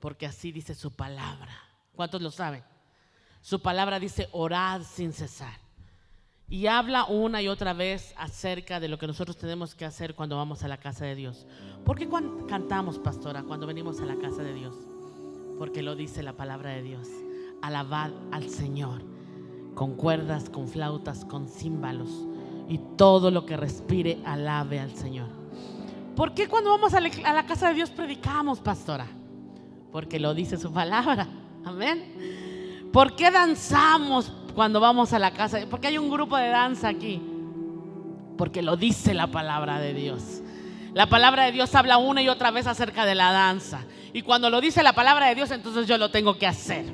porque así dice su palabra. ¿Cuántos lo saben? Su palabra dice orad sin cesar. Y habla una y otra vez acerca de lo que nosotros tenemos que hacer cuando vamos a la casa de Dios. ¿Por qué cantamos, pastora, cuando venimos a la casa de Dios? Porque lo dice la palabra de Dios. Alabad al Señor con cuerdas, con flautas, con címbalos, y todo lo que respire alabe al Señor. ¿Por qué cuando vamos a la casa de Dios predicamos, pastora? Porque lo dice su palabra. Amén. ¿Por qué danzamos cuando vamos a la casa? Porque hay un grupo de danza aquí. Porque lo dice la palabra de Dios. La palabra de Dios habla una y otra vez acerca de la danza. Y cuando lo dice la palabra de Dios, entonces yo lo tengo que hacer.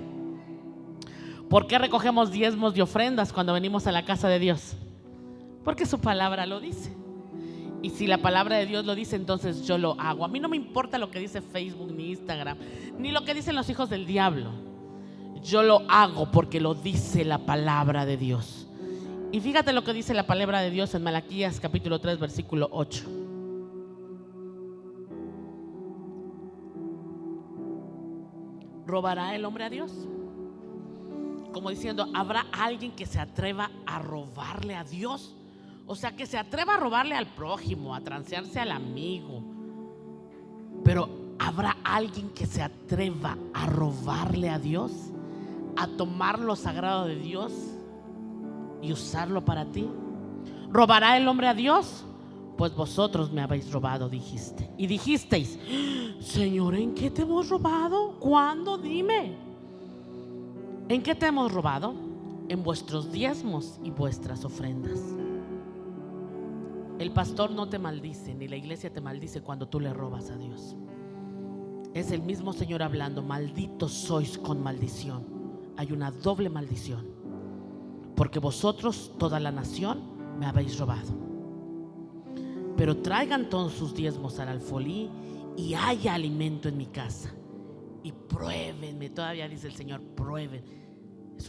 ¿Por qué recogemos diezmos y ofrendas cuando venimos a la casa de Dios? Porque su palabra lo dice. Y si la palabra de Dios lo dice, entonces yo lo hago. A mí no me importa lo que dice Facebook ni Instagram, ni lo que dicen los hijos del diablo. Yo lo hago porque lo dice la palabra de Dios. Y fíjate lo que dice la palabra de Dios en Malaquías capítulo 3 versículo 8. ¿Robará el hombre a Dios? Como diciendo, ¿habrá alguien que se atreva a robarle a Dios? O sea, que se atreva a robarle al prójimo, a transearse al amigo. Pero ¿habrá alguien que se atreva a robarle a Dios? A tomar lo sagrado de Dios y usarlo para ti. ¿Robará el hombre a Dios? Pues vosotros me habéis robado, dijiste. Y dijisteis, Señor, ¿en qué te hemos robado? ¿Cuándo? Dime. ¿En qué te hemos robado? En vuestros diezmos y vuestras ofrendas. El pastor no te maldice, ni la iglesia te maldice cuando tú le robas a Dios. Es el mismo Señor hablando, malditos sois con maldición. Hay una doble maldición, porque vosotros, toda la nación, me habéis robado. Pero traigan todos sus diezmos al alfolí y haya alimento en mi casa. Y pruébenme, todavía dice el Señor, prueben. Es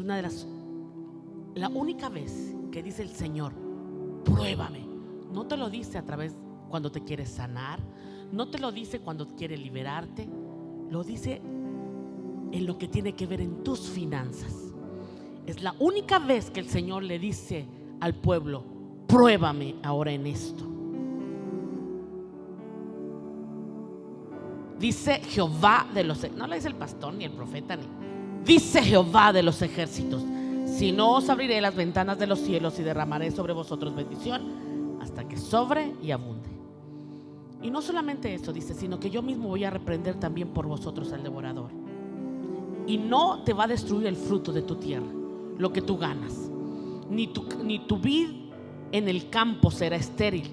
la única vez que dice el Señor, pruébame. No te lo dice a través cuando te quiere sanar, no te lo dice cuando quiere liberarte, lo dice en lo que tiene que ver en tus finanzas. Es la única vez que el Señor le dice al pueblo, pruébame ahora en esto. Dice Jehová de los ejércitos, no lo dice el pastor ni el profeta, dice Jehová de los ejércitos, si no os abriré las ventanas de los cielos y derramaré sobre vosotros bendición hasta que sobre y abunde. Y no solamente eso dice, sino que yo mismo voy a reprender también por vosotros al devorador. Y no te va a destruir el fruto de tu tierra, lo que tú ganas, ni tu vid en el campo será estéril,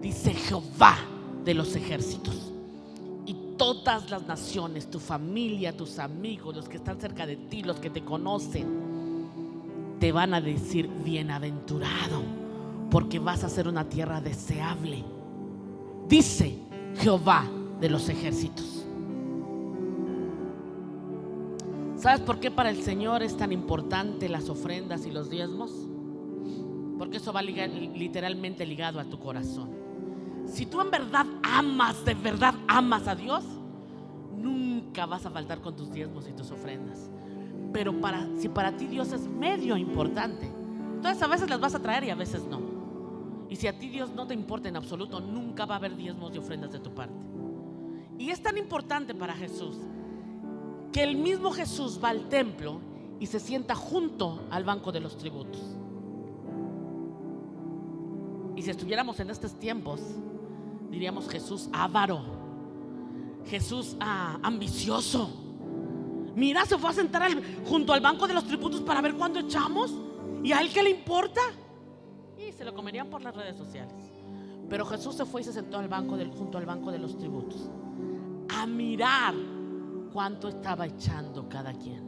dice Jehová de los ejércitos. Y todas las naciones, tu familia, tus amigos, los que están cerca de ti, los que te conocen, te van a decir bienaventurado, porque vas a ser una tierra deseable, dice Jehová de los ejércitos. ¿Sabes por qué para el Señor es tan importante las ofrendas y los diezmos? Porque eso va literalmente ligado a tu corazón. Si tú en verdad de verdad amas a Dios, nunca vas a faltar con tus diezmos y tus ofrendas. Pero si para ti Dios es medio importante, entonces a veces las vas a traer y a veces no. Y si a ti Dios no te importa en absoluto, nunca va a haber diezmos y ofrendas de tu parte. Y es tan importante para Jesús que el mismo Jesús va al templo y se sienta junto al banco de los tributos. Y si estuviéramos en estos tiempos, diríamos Jesús avaro, Jesús ambicioso. Mira, se fue a sentar junto al banco de los tributos para ver cuándo echamos. ¿Y a él qué le importa? Y se lo comerían por las redes sociales. Pero Jesús se fue y se sentó junto al banco de los tributos a mirar cuánto estaba echando cada quien.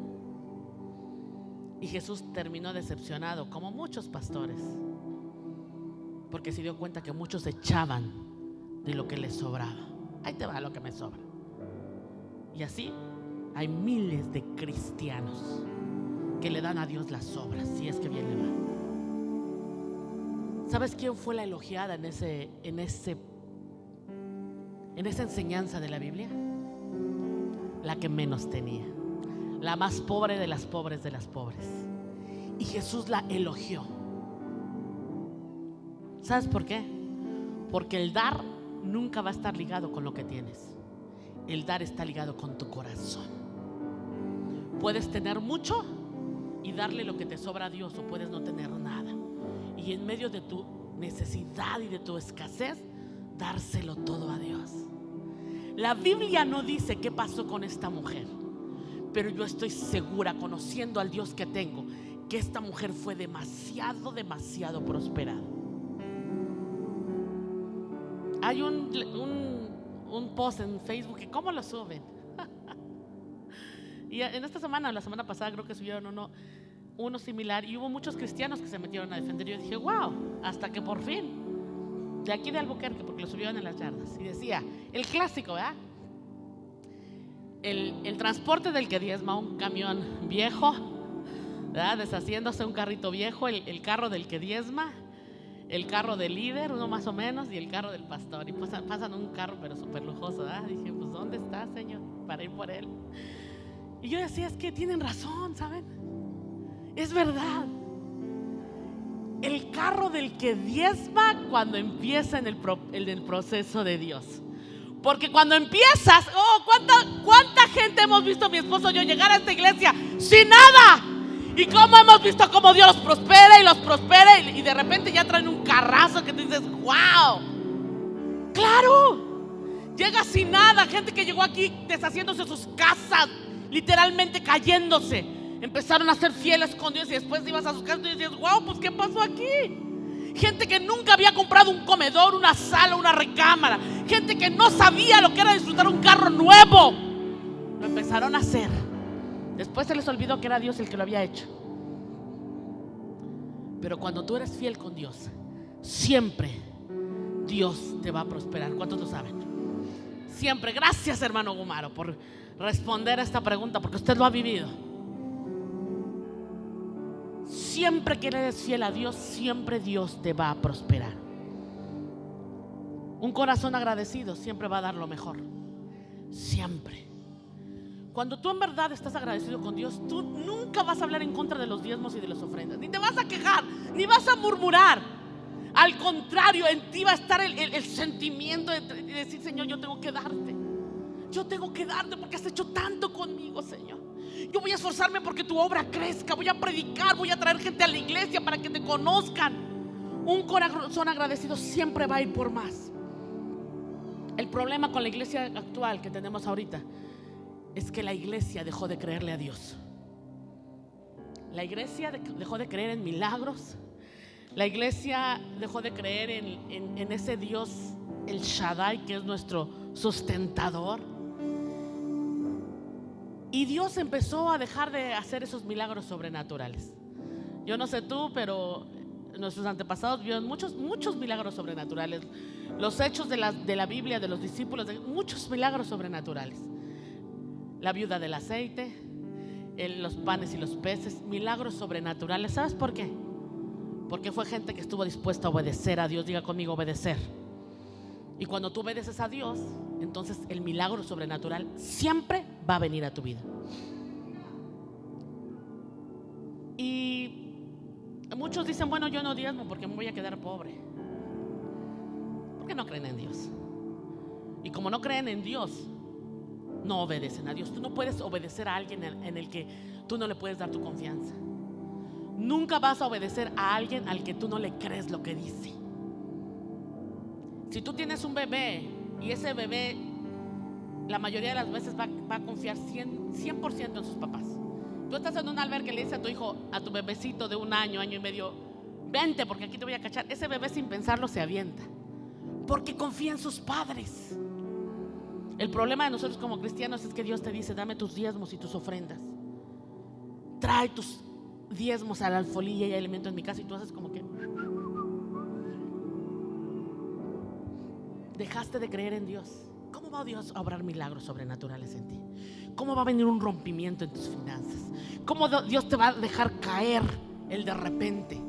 Y Jesús terminó decepcionado, como muchos pastores, porque se dio cuenta que muchos echaban de lo que les sobraba. Ahí te va lo que me sobra. Y así hay miles de cristianos que le dan a Dios las sobras, si es que bien le va. ¿Sabes quién fue la elogiada en esa enseñanza de la Biblia? la que menos tenía, la más pobre de las pobres de las pobres. Y Jesús la elogió. ¿Sabes por qué? Porque el dar nunca va a estar ligado con lo que tienes. El dar está ligado con tu corazón. Puedes tener mucho y darle lo que te sobra a Dios, o puedes no tener nada. Y en medio de tu necesidad y de tu escasez, dárselo todo a Dios. La Biblia no dice qué pasó con esta mujer, pero yo estoy segura, conociendo al Dios que tengo, que esta mujer fue demasiado prosperada. Hay un post en Facebook que ¿cómo lo suben? Y en esta semana, la semana pasada creo que subieron uno similar, y hubo muchos cristianos que se metieron a defender. Yo dije, wow, hasta que por fin, de aquí de Albuquerque, porque lo subieron en las yardas, y decía, el clásico, ¿verdad? El transporte del que diezma, un camión viejo, ¿verdad? Deshaciéndose un carrito viejo, el carro del que diezma, el carro del líder, uno más o menos, y el carro del pastor. Y pasan un carro pero súper lujoso, ¿verdad? Dije, pues ¿dónde está, Señor? Para ir por él. Y yo decía, es que tienen razón, ¿saben? Es verdad. El carro del que diezma cuando empieza en el proceso de Dios. Porque cuando empiezas, ¿cuánta gente hemos visto, mi esposo y yo, llegar a esta iglesia sin nada? Y cómo hemos visto cómo Dios los prospera y de repente ya traen un carrazo que tú dices, wow. Claro, llega sin nada. Gente que llegó aquí deshaciéndose sus casas, literalmente cayéndose. Empezaron a ser fieles con Dios y después ibas a sus casas y decías, wow, pues ¿qué pasó aquí? Gente que nunca había comprado un comedor, una sala, una recámara. Gente que no sabía lo que era disfrutar un carro nuevo. Lo empezaron a hacer. Después se les olvidó que era Dios el que lo había hecho. Pero cuando tú eres fiel con Dios, siempre Dios te va a prosperar. ¿Cuántos lo saben? Siempre. Gracias, hermano Gumaro, por responder a esta pregunta, porque usted lo ha vivido. Siempre que eres fiel a Dios, siempre Dios te va a prosperar. Un corazón agradecido siempre va a dar lo mejor. Siempre. Cuando tú en verdad estás agradecido con Dios, tú nunca vas a hablar en contra de los diezmos y de las ofrendas, ni te vas a quejar, ni vas a murmurar. Al contrario, en ti va a estar el sentimiento de decir, Señor, yo tengo que darte. Yo tengo que darte porque has hecho tanto conmigo, Señor. Yo voy a esforzarme porque tu obra crezca. Voy a predicar, voy a traer gente a la iglesia para que te conozcan. Un corazón agradecido siempre va a ir por más. El problema con la iglesia actual que tenemos ahorita es que la iglesia dejó de creerle a Dios. La iglesia dejó de creer en milagros. La iglesia dejó de creer en ese Dios, el Shaddai, que es nuestro sustentador. Y Dios empezó a dejar de hacer esos milagros sobrenaturales. Yo no sé tú, pero nuestros antepasados vieron muchos milagros sobrenaturales. Los hechos de la Biblia, de los discípulos, muchos milagros sobrenaturales. La viuda del aceite, los panes y los peces, milagros sobrenaturales. ¿Sabes por qué? Porque fue gente que estuvo dispuesta a obedecer a Dios. Diga conmigo, obedecer. Y cuando tú obedeces a Dios, entonces el milagro sobrenatural siempre va a venir a tu vida. Y muchos dicen, bueno, yo no diezmo porque me voy a quedar pobre. Porque no creen en Dios. Y como no creen en Dios, no obedecen a Dios. Tú no puedes obedecer a alguien en el que tú no le puedes dar tu confianza. Nunca vas a obedecer a alguien al que tú no le crees lo que dice. Si tú tienes un bebé y ese bebé la mayoría de las veces va a confiar 100% en sus papás. Tú estás en un albergue y le dices a tu hijo, a tu bebecito de un año y medio, vente porque aquí te voy a cachar. Ese bebé sin pensarlo se avienta porque confía en sus padres. El problema de nosotros como cristianos es que Dios te dice, dame tus diezmos y tus ofrendas. Trae tus diezmos a la alfolía y alimento en mi casa, y tú haces como que dejaste de creer en Dios. ¿Cómo va Dios a obrar milagros sobrenaturales en ti? ¿Cómo va a venir un rompimiento en tus finanzas? ¿Cómo Dios te va a dejar caer el de repente?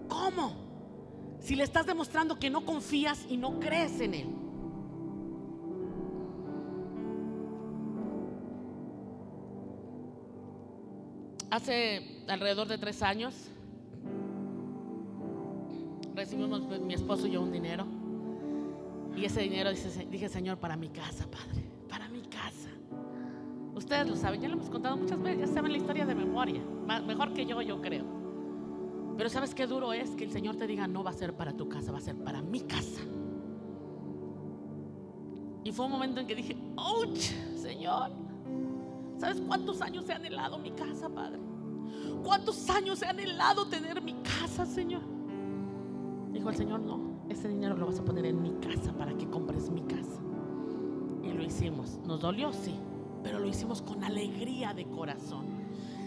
¿Cómo? Si le estás demostrando que no confías y no crees en Él. Hace alrededor de 3 años recibimos mi esposo y yo un dinero. Y ese dinero dije, Señor, para mi casa, Padre, para mi casa. Ustedes lo saben, ya lo hemos contado muchas veces, ya saben la historia de memoria, mejor que yo creo. Pero ¿sabes qué duro es? Que el Señor te diga, no va a ser para tu casa, va a ser para mi casa. Y fue un momento en que dije, ¡ouch! Señor, ¿sabes cuántos años he anhelado mi casa, Padre? ¿Cuántos años he anhelado tener mi casa, Señor? Dijo el Señor, no, ese dinero lo vas a poner en mi casa para que compres mi casa. Y lo hicimos. Nos dolió, sí, pero lo hicimos con alegría de corazón,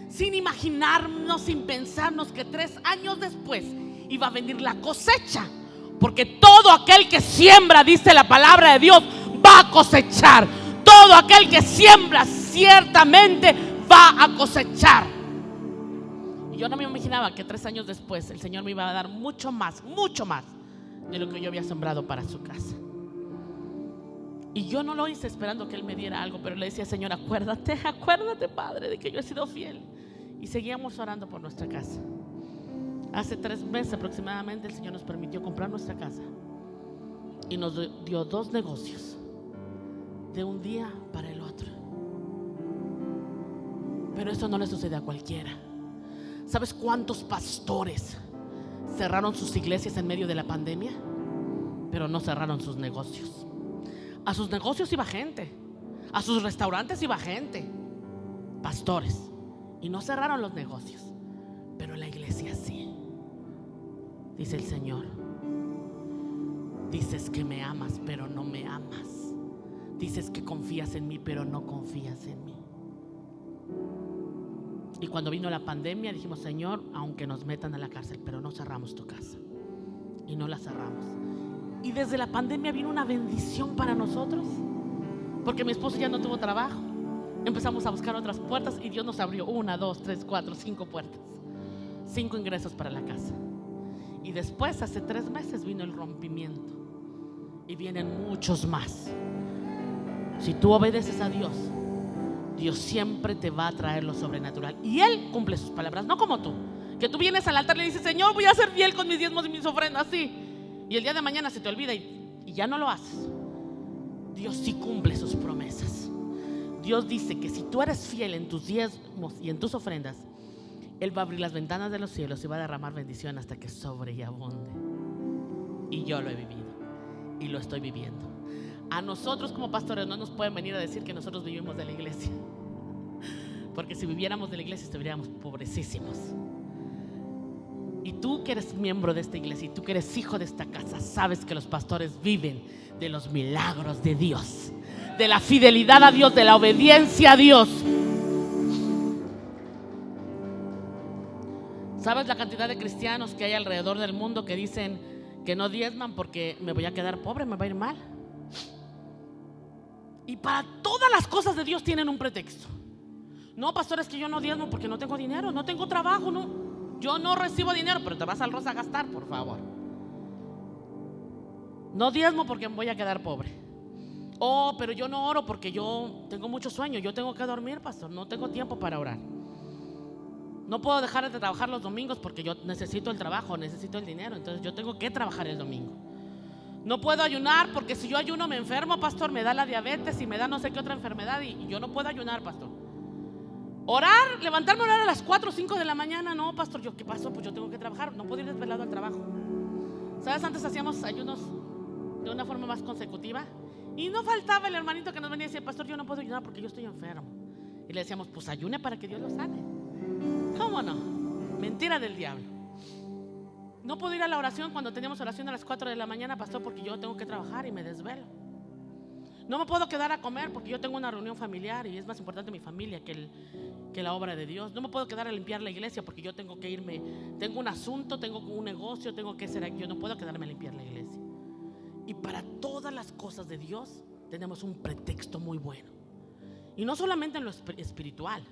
sin imaginarnos, sin pensarnos que 3 años después iba a venir la cosecha. Porque todo aquel que siembra, dice la palabra de Dios, va a cosechar. Todo aquel que siembra ciertamente va a cosechar. Y yo no me imaginaba que 3 años después el Señor me iba a dar mucho más de lo que yo había sembrado para su casa. Y yo no lo hice esperando que Él me diera algo, pero le decía, Señor, acuérdate, Padre, de que yo he sido fiel. Y seguíamos orando por nuestra casa. Hace 3 meses aproximadamente el Señor nos permitió comprar nuestra casa y nos dio 2 negocios de un día para el otro. Pero eso no le sucede a cualquiera. ¿Sabes cuántos pastores cerraron sus iglesias en medio de la pandemia? Pero no cerraron sus negocios. A sus negocios iba gente, a sus restaurantes iba gente, pastores, y no cerraron los negocios. Pero la iglesia sí. Dice el Señor, dices que me amas, pero no me amas. Dices que confías en mí, pero no confías en mí. Y cuando vino la pandemia dijimos, Señor, aunque nos metan a la cárcel, pero no cerramos tu casa. Y no la cerramos. Y desde la pandemia vino una bendición para nosotros, porque mi esposo ya no tuvo trabajo. Empezamos a buscar otras puertas y Dios nos abrió 1, 2, 3, 4, 5 puertas. 5 ingresos para la casa. Y después, hace 3 meses, vino el rompimiento. Y vienen muchos más. Si tú obedeces a Dios, Dios siempre te va a traer lo sobrenatural. Y Él cumple sus palabras, no como tú, que tú vienes al altar y le dices, Señor, voy a ser fiel con mis diezmos y mis ofrendas, sí. Y el día de mañana se te olvida y ya no lo haces. Dios sí cumple sus promesas. Dios dice que si tú eres fiel en tus diezmos y en tus ofrendas, Él va a abrir las ventanas de los cielos y va a derramar bendición hasta que sobre y abunde. Y yo lo he vivido y lo estoy viviendo. A nosotros como pastores no nos pueden venir a decir que nosotros vivimos de la iglesia, porque si viviéramos de la iglesia estaríamos pobrecísimos. Y tú que eres miembro de esta iglesia y tú que eres hijo de esta casa, sabes que los pastores viven de los milagros de Dios, de la fidelidad a Dios, de la obediencia a Dios. ¿Sabes la cantidad de cristianos que hay alrededor del mundo que dicen que no diezman porque me voy a quedar pobre, me va a ir mal? Y para todas las cosas de Dios tienen un pretexto. No, pastor, es que yo no diezmo porque no tengo dinero, no tengo trabajo, no. Yo no recibo dinero, pero te vas al Rosa a gastar, por favor. No diezmo porque me voy a quedar pobre. Oh, pero yo no oro porque yo tengo mucho sueño, yo tengo que dormir, pastor, no tengo tiempo para orar. No puedo dejar de trabajar los domingos porque yo necesito el trabajo, necesito el dinero, entonces yo tengo que trabajar el domingo. No puedo ayunar porque si yo ayuno me enfermo, pastor, me da la diabetes y me da no sé qué otra enfermedad y yo no puedo ayunar, pastor. Orar, levantarme a orar a las 4 o 5 de la mañana, no, pastor, ¿qué pasó? Pues yo tengo que trabajar, no puedo ir desvelado al trabajo. ¿Sabes? Antes hacíamos ayunos de una forma más consecutiva y no faltaba el hermanito que nos venía y decía, pastor, yo no puedo ayunar porque yo estoy enfermo. Y le decíamos, pues ayune para que Dios lo sane. ¿Cómo no? Mentira del diablo. No puedo ir a la oración cuando teníamos oración a las 4 de la mañana, pastor, porque yo tengo que trabajar y me desvelo. No me puedo quedar a comer porque yo tengo una reunión familiar y es más importante mi familia que la obra de Dios. No me puedo quedar a limpiar la iglesia porque yo tengo que irme, tengo un asunto, tengo un negocio, tengo que ser aquí. Yo no puedo quedarme a limpiar la iglesia. Y para todas las cosas de Dios tenemos un pretexto muy bueno. Y no solamente en lo espiritual,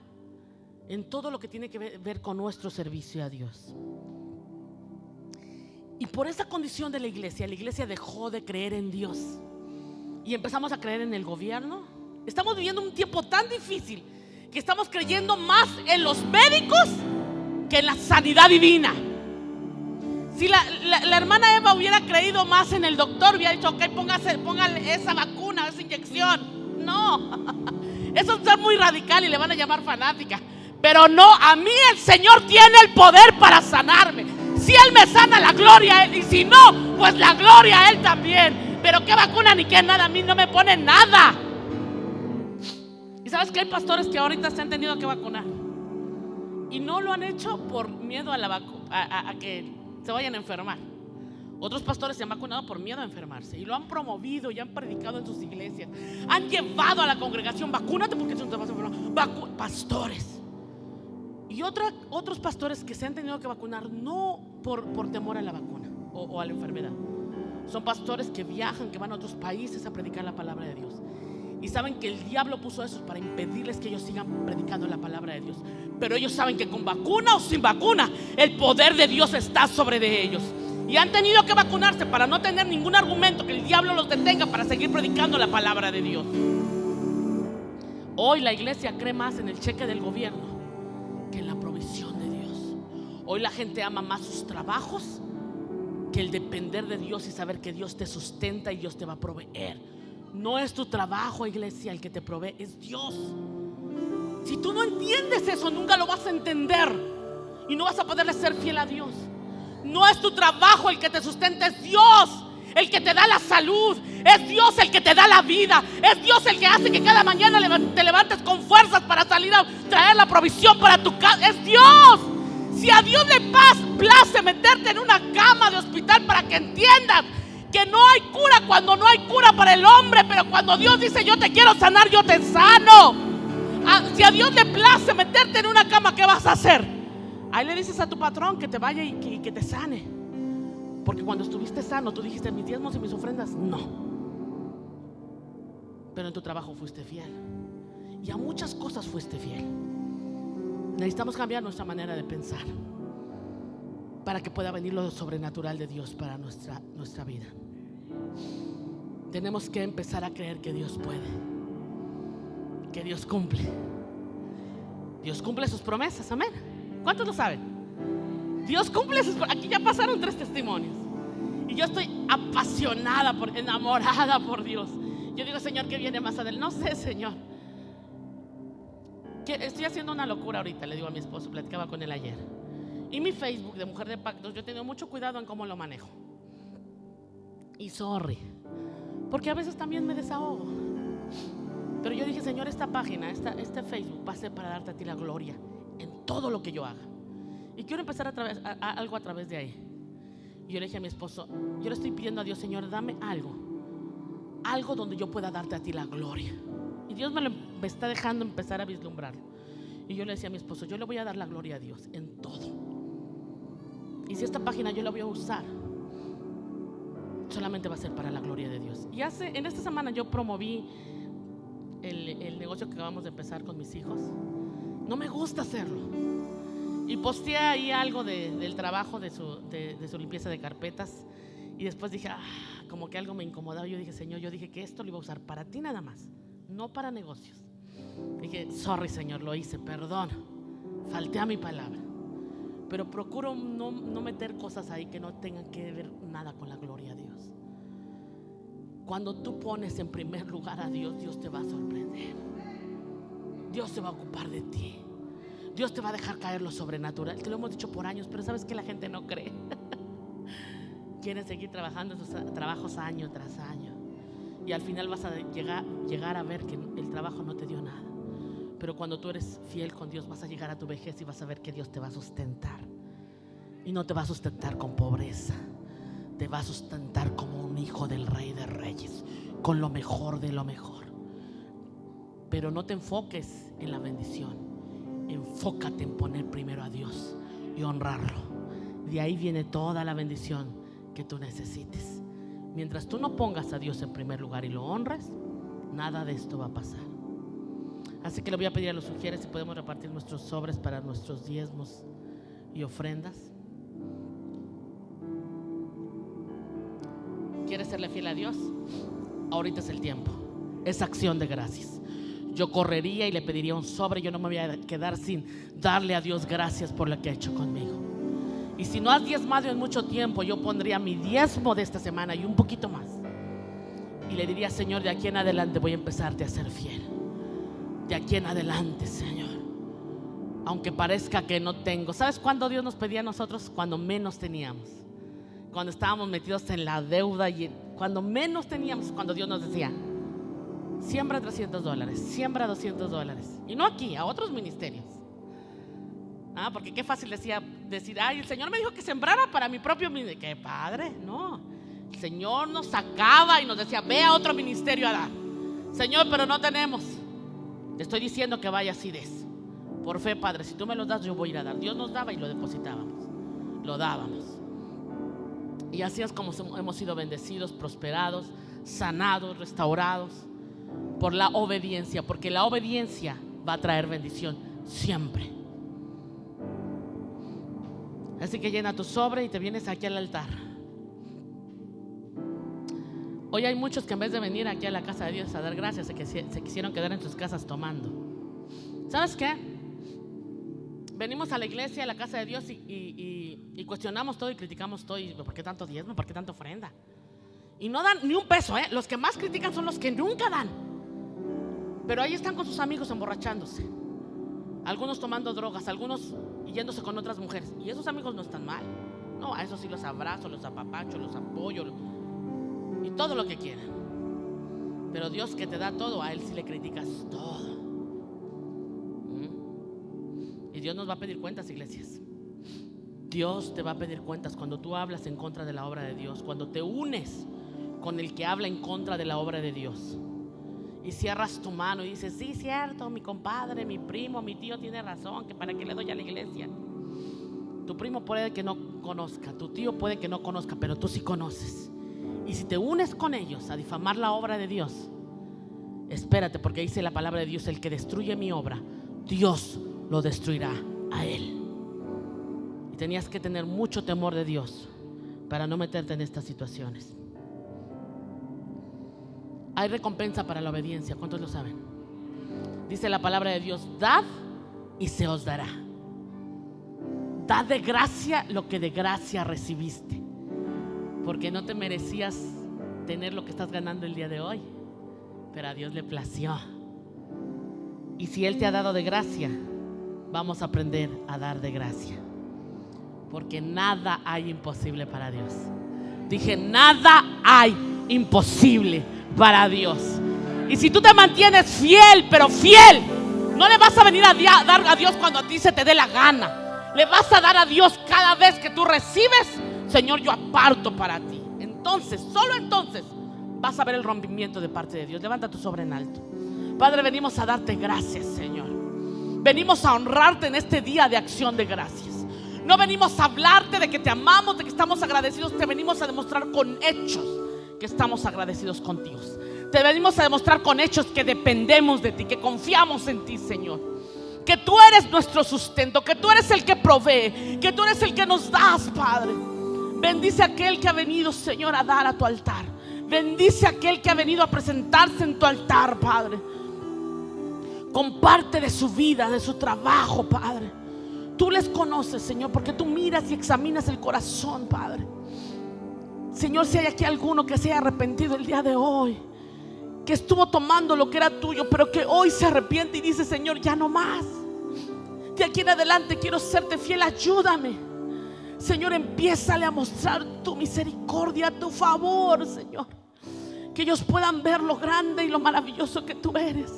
en todo lo que tiene que ver con nuestro servicio a Dios. Y por esa condición de la iglesia dejó de creer en Dios y empezamos a creer en el gobierno. Estamos viviendo un tiempo tan difícil que estamos creyendo más en los médicos que en la sanidad divina. Si la hermana Eva hubiera creído más en el doctor, hubiera dicho: ok, póngale esa vacuna, esa inyección. No, eso es ser muy radical y le van a llamar fanática. Pero no, a mí el Señor tiene el poder para sanarme. Si Él me sana, la gloria a Él, y si no, pues la gloria a Él también. Pero qué vacuna ni qué nada, a mí no me pone nada. Y sabes que hay pastores que ahorita se han tenido que vacunar y no lo han hecho por miedo a a que se vayan a enfermar. Otros pastores se han vacunado por miedo a enfermarse y lo han promovido y han predicado en sus iglesias. Han llevado a la congregación: vacúnate porque tú no te vas a enfermar. Pastores. Y otros pastores que se han tenido que vacunar no por temor a la vacuna o a la enfermedad. Son pastores que viajan, que van a otros países a predicar la palabra de Dios. Y saben que el diablo puso eso para impedirles que ellos sigan predicando la palabra de Dios. Pero ellos saben que con vacuna o sin vacuna, el poder de Dios está sobre de ellos. Y han tenido que vacunarse para no tener ningún argumento que el diablo los detenga para seguir predicando la palabra de Dios. Hoy la iglesia cree más en el cheque del gobierno que en la provisión de Dios. Hoy la gente ama más sus trabajos que el depender de Dios y saber que Dios te sustenta y Dios te va a proveer. No es tu trabajo, iglesia, el que te provee, es Dios. Si tú no entiendes eso, nunca lo vas a entender y no vas a poderle ser fiel a Dios. No es tu trabajo el que te sustenta, es Dios el que te da la salud, es Dios el que te da la vida, es Dios el que hace que cada mañana te levantes con fuerzas para salir a traer la provisión para tu casa. Es Dios. Si a Dios le place meterte en una cama de hospital para que entiendas que no hay cura cuando no hay cura para el hombre, pero cuando Dios dice: yo te quiero sanar, yo te sano. Si a Dios le place meterte en una cama, ¿qué vas a hacer? Ahí le dices a tu patrón que te vaya y que te sane. Porque cuando estuviste sano, tú dijiste: mis diezmos y mis ofrendas, no. Pero en tu trabajo fuiste fiel. Y a muchas cosas fuiste fiel. Necesitamos cambiar nuestra manera de pensar para que pueda venir lo sobrenatural de Dios para nuestra vida. Tenemos que empezar a creer que Dios puede, que Dios cumple. Dios cumple sus promesas, amén. ¿Cuántos lo saben? Dios cumple sus promesas. Aquí ya pasaron 3 testimonios y yo estoy apasionada, enamorada por Dios. Yo digo: Señor, ¿qué viene más adelante? No sé, Señor. Estoy haciendo una locura ahorita, le digo a mi esposo, platicaba con él ayer. Y mi Facebook de Mujer de Pactos, yo he tenido mucho cuidado en cómo lo manejo. Y sorry, porque a veces también me desahogo. Pero yo dije: Señor, esta página, este Facebook va a ser para darte a ti la gloria en todo lo que yo haga. Y quiero empezar algo a través de ahí. Y yo le dije a mi esposo: yo le estoy pidiendo a Dios: Señor, dame algo donde yo pueda darte a ti la gloria. Y Dios me está dejando empezar a vislumbrarlo. Y yo le decía a mi esposo: yo le voy a dar la gloria a Dios en todo. Y si esta página yo la voy a usar, solamente va a ser para la gloria de Dios. Y en esta semana yo promoví el negocio que acabamos de empezar con mis hijos. No me gusta hacerlo. Y posteé ahí algo del trabajo de su limpieza de carpetas. Y después dije: como que algo me incomodaba. Yo dije: Señor, yo dije que esto lo iba a usar para ti nada más, no para negocios. Dije: sorry, Señor, lo hice, perdón, falté a mi palabra. Pero procuro no meter cosas ahí que no tengan que ver nada con la gloria a Dios. Cuando tú pones en primer lugar a Dios, Dios te va a sorprender. Dios se va a ocupar de ti. Dios te va a dejar caer lo sobrenatural. Te lo hemos dicho por años, pero sabes que la gente no cree. Quieren seguir trabajando en sus trabajos año tras año. Y al final vas a llegar a ver que el trabajo no te dio nada. Pero cuando tú eres fiel con Dios, vas a llegar a tu vejez y vas a ver que Dios te va a sustentar. Y no te va a sustentar con pobreza. Te va a sustentar como un hijo del Rey de Reyes, con lo mejor de lo mejor. Pero no te enfoques en la bendición. Enfócate en poner primero a Dios y honrarlo. De ahí viene toda la bendición que tú necesites. Mientras tú no pongas a Dios en primer lugar y lo honres, nada de esto va a pasar. Así que le voy a pedir a los sugieres si podemos repartir nuestros sobres para nuestros diezmos y ofrendas. ¿Quieres serle fiel a Dios? Ahorita es el tiempo. Es acción de gracias. yo correría y le pediría un sobre. Yo no me voy a quedar sin darle a Dios gracias por lo que ha hecho conmigo. Y si no has diezmado en mucho tiempo, yo pondría mi diezmo de esta semana y un poquito más, y le diría: Señor, de aquí en adelante voy a empezarte a ser fiel. De aquí en adelante, Señor, aunque parezca que no tengo. ¿Sabes cuándo Dios nos pedía a nosotros? Cuando menos teníamos, cuando estábamos metidos en la deuda, y cuando menos teníamos, cuando Dios nos decía: siembra $300, siembra $200. Y no aquí, a otros ministerios. Porque qué fácil decir: ay, el Señor me dijo que sembrara para mi propio ministerio. Qué padre. No, el Señor nos sacaba y nos decía: ve a otro ministerio a dar. Señor, pero no tenemos. Te estoy diciendo que vayas y des. Por fe, Padre, si tú me los das, yo voy a ir a dar. Dios nos daba y lo depositábamos, lo dábamos. Y así es como hemos sido bendecidos, prosperados, sanados, restaurados, por la obediencia. Porque la obediencia va a traer bendición siempre. Así que llena tu sobre y te vienes aquí al altar. Hoy hay muchos que en vez de venir aquí a la casa de Dios a dar gracias, se quisieron quedar en sus casas tomando. ¿Sabes qué? Venimos a la iglesia, a la casa de Dios, y cuestionamos todo y criticamos todo. ¿Y por qué tanto diezmo? ¿Por qué tanta ofrenda? Y no dan ni un peso, ¿eh? Los que más critican son los que nunca dan. Pero ahí están con sus amigos emborrachándose, algunos tomando drogas, algunos yéndose con otras mujeres. Y esos amigos no están mal. No, a esos sí los abrazo, los apapacho, los apoyo y todo lo que quieran. Pero Dios, que te da todo, a Él sí le criticas todo. Y Dios nos va a pedir cuentas, iglesias. Dios te va a pedir cuentas cuando tú hablas en contra de la obra de Dios, cuando te unes con el que habla en contra de la obra de Dios, y cierras tu mano y dices: sí, cierto, mi compadre, mi primo, mi tío tiene razón, que para qué le doy a la iglesia. Tu primo puede que no conozca, tu tío puede que no conozca, pero tú sí conoces. Y si te unes con ellos a difamar la obra de Dios, espérate, porque dice la palabra de Dios: el que destruye mi obra, Dios lo destruirá a él. Y tenías que tener mucho temor de Dios para no meterte en estas situaciones. Hay recompensa para la obediencia. ¿Cuántos lo saben? Dice la palabra de Dios: dad y se os dará. Dad de gracia lo que de gracia recibiste, porque no te merecías tener lo que estás ganando el día de hoy, pero a Dios le plació. Y si Él te ha dado de gracia, vamos a aprender a dar de gracia, porque nada hay imposible para Dios. Dije: nada hay imposible para Dios. Y si tú te mantienes fiel, pero fiel, no le vas a venir a dar a Dios cuando a ti se te dé la gana. Le vas a dar a Dios cada vez que tú recibes: Señor, yo aparto para ti. Entonces, solo entonces vas a ver el rompimiento de parte de Dios. Levanta tu sobre en alto. Padre, venimos a darte gracias, Señor. Venimos a honrarte en este día de acción de gracias. No venimos a hablarte de que te amamos, de que estamos agradecidos. Te venimos a demostrar con hechos que estamos agradecidos contigo. Te venimos a demostrar con hechos que dependemos de ti, que confiamos en ti, Señor, que tú eres nuestro sustento, que tú eres el que provee, que tú eres el que nos das, Padre. Bendice a aquel que ha venido, Señor, a dar a tu altar. Bendice a aquel que ha venido a presentarse en tu altar, Padre. Comparte de su vida, de su trabajo, Padre. Tú les conoces, Señor, porque tú miras y examinas el corazón, Padre. Señor, si hay aquí alguno que se haya arrepentido el día de hoy, que estuvo tomando lo que era tuyo, pero que hoy se arrepiente y dice: Señor, ya no más. De aquí en adelante quiero serte fiel, ayúdame. Señor, empiézale a mostrar tu misericordia, tu favor, Señor. Que ellos puedan ver lo grande y lo maravilloso que tú eres.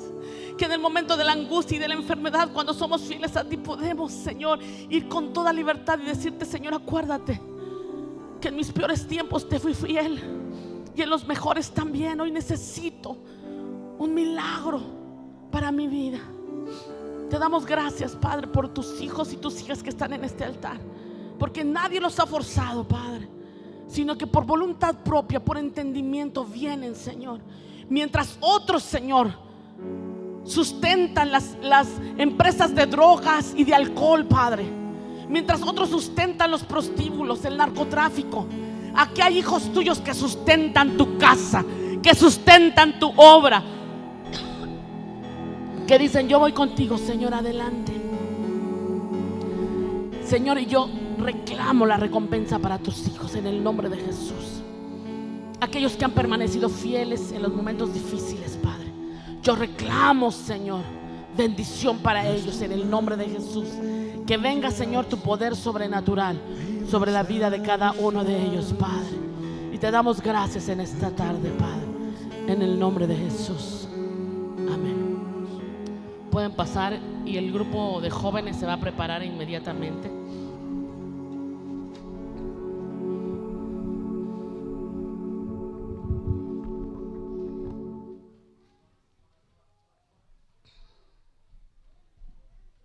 Que en el momento de la angustia y de la enfermedad, cuando somos fieles a ti, podemos, Señor, ir con toda libertad y decirte: Señor, acuérdate que en mis peores tiempos te fui fiel, y en los mejores también. Hoy necesito un milagro para mi vida. Te damos gracias, Padre, por tus hijos y tus hijas que están en este altar, porque nadie los ha forzado, Padre, sino que por voluntad propia, por entendimiento vienen, Señor. Mientras otros, Señor, sustentan las empresas de drogas y de alcohol, Padre. Mientras otros sustentan los prostíbulos, el narcotráfico, aquí hay hijos tuyos que sustentan tu casa, que sustentan tu obra, que dicen: yo voy contigo, Señor, adelante. Señor, y yo reclamo la recompensa para tus hijos en el nombre de Jesús. Aquellos que han permanecido fieles en los momentos difíciles, Padre, yo reclamo, Señor, bendición para ellos en el nombre de Jesús. Que venga, Señor, tu poder sobrenatural sobre la vida de cada uno de ellos, Padre. Y te damos gracias en esta tarde, Padre, en el nombre de Jesús. Amén. Pueden pasar y el grupo de jóvenes se va a preparar inmediatamente.